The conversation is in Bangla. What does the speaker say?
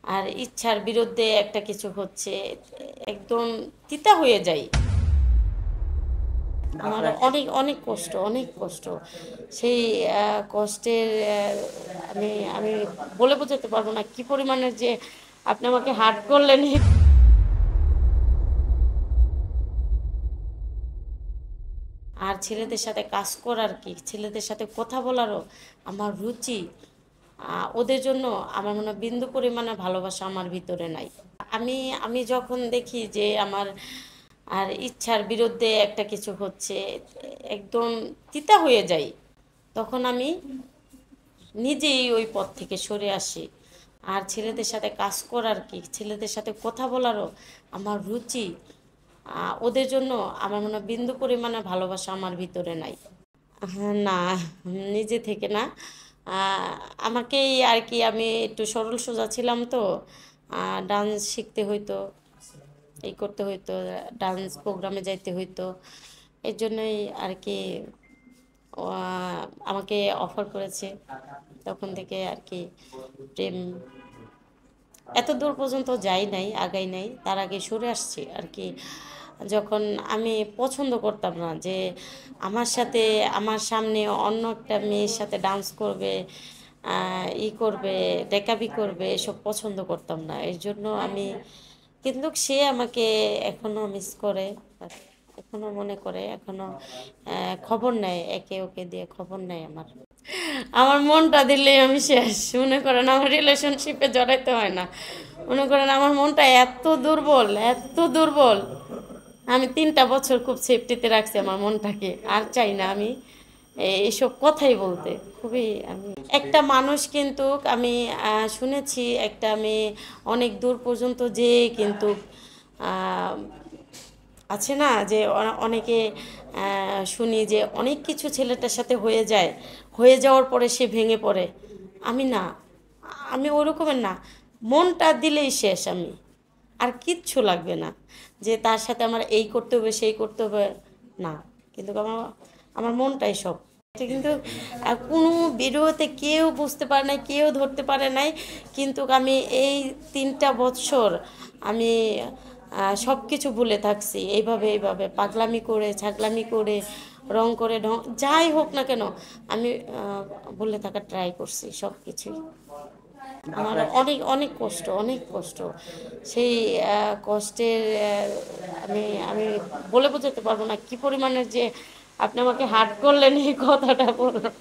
আর ইচ্ছার বিরুদ্ধে একটা কিছু হচ্ছে, একদম তিতা হয়ে যায়। আমার অনেক অনেক কষ্ট, অনেক কষ্ট। সেই কষ্টের আমি আমি বলে বোঝাতে পারবো না কি পরিমাণের যে আপনি আমাকে হার্ট করলেন। আর ছেলেদের সাথে কাজ করার কি, ছেলেদের সাথে কথা বলারও আমার রুচি। ওদের জন্য আমার মনে হয় বিন্দু পরিমাণে ভালোবাসা আমার ভিতরে নাই। আমি আমি যখন দেখি যে আমার আর ইচ্ছার বিরুদ্ধে একটা কিছু হচ্ছে, একদম তিতা হয়ে যায়, তখন আমি নিজেই ওই পথ থেকে সরে আসি। আর ছেলেদের সাথে কাজ করার কি, ছেলেদের সাথে কথা বলারও আমার রুচি। ওদের জন্য আমার মনে হয় বিন্দু পরিমাণে ভালোবাসা আমার ভিতরে নাই। হ্যাঁ, না, নিজে থেকে না। আহ, আমাকেই আর কি, আমি একটু সরল সোজা ছিলাম তো, ডান্স শিখতে হইতো, এই করতে হইতো, ডান্স প্রোগ্রামে যাইতে হইতো। এর জন্যই আর কি আমাকে অফার করেছে, তখন থেকে আর কি প্রেম এত দূর পর্যন্ত যাই নাই, আগাই নাই, তার আগে সরে আসছি আর কি। যখন আমি পছন্দ করতাম না যে আমার সাথে, আমার সামনে অন্য একটা মেয়ের সাথে ডান্স করবে, ই করবে, ডেকাবি করবে, এসব পছন্দ করতাম না। এর জন্য আমি, কিন্তু সে আমাকে এখনো মিস করে, এখনো মনে করে, এখনো খবর নেয়, একে ওকে দিয়ে খবর নেয় আমার। আমার মনটা দিলেই আমি শেষ। মনে করেন আমার রিলেশনশিপে জড়াইতে হয় না। মনে করেন আমার মনটা এত দুর্বল, এত দুর্বল। আমি 3টা বছর খুব সেফটিতে রাখছি আমার মনটাকে, আর চাই না আমি এইসব কথাই বলতে। খুবই আমি একটা মানুষ কিন্তু, আমি শুনেছি একটা মেয়ে অনেক দূর পর্যন্ত যে কিন্তু আহ, আছে না যে অনেকে শুনি যে অনেক কিছু ছেলেটার সাথে হয়ে যায়, হয়ে যাওয়ার পরে সে ভেঙে পড়ে। আমি না, আমি ওই রকমের না। মনটা দিলেই শেষ আমি, আর কিচ্ছু লাগবে না যে তার সাথে আমার এই করতে হবে সেই করতে হবে, না। কিন্তু আমার আমার মনটাই সব। এটা কিন্তু কোনো ভিডিওতে কেউ বুঝতে পারে নাই, কেউ ধরতে পারে নাই। কিন্তু আমি এই 3টা বছর আমি সব কিছু ভুলে থাকছি, এইভাবে এইভাবে পাগলামি করে, ছাগলামি করে, রং করে, ঢং যাই হোক না কেন, আমি ভুলে থাকার ট্রাই করছি সব কিছুই। আমার অনেক অনেক কষ্ট, অনেক কষ্ট। সেই কষ্টের আমি আমি বলে বোঝাতে পারবো না কি পরিমাণের যে আপনি আমাকে হার্ট করলেন, এই কথাটা বললাম।